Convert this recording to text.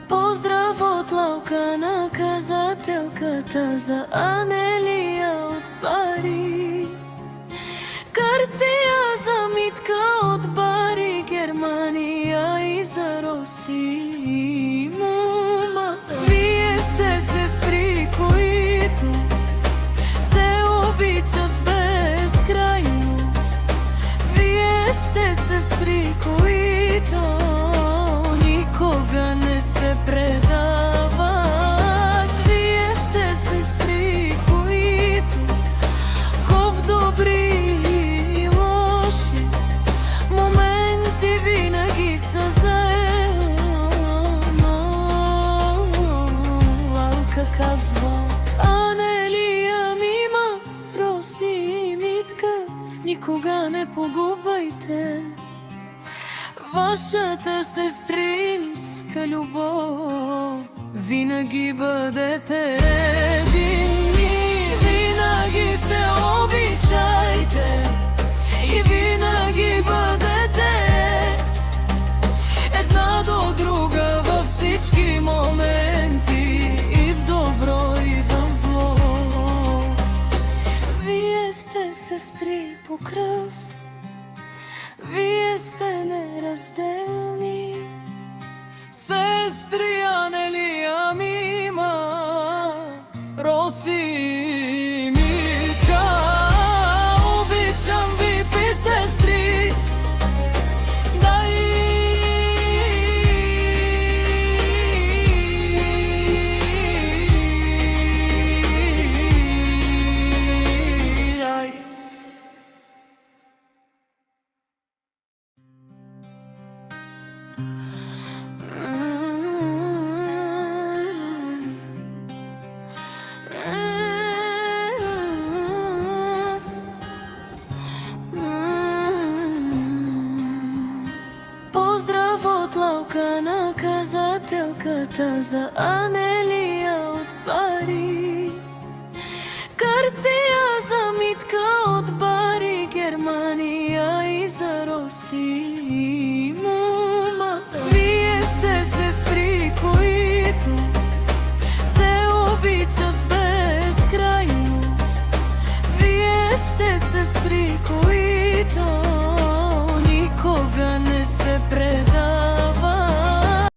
Поздрав от Лаука, наказателката за Анелия от Пари. Гърция за Митка от Бари, Германия и за Роси. Мама, вие сте сестри, които се обичат безкрайно. Вие сте сестри, които никога не се предават. Вие сте сестри, които в добри и лоши моменти винаги са заедно. Лаука казва: Анелия, Мима, Роси и Митка, никога не погубвайте вашата сестринска любов. Винаги бъдете единни, винаги се обичайте и винаги бъдете една до друга във всички моменти, и в добро, и в зло. Вие сте сестри по кръв, вие сте неразделни. Сестри Анелия, Мима, Роси и Митка, обичам ви, пи сестри. Поздрав от Лаука, наказателката за Анелия от Пари. Гърция за Митка от Бари, Германия и за Роси.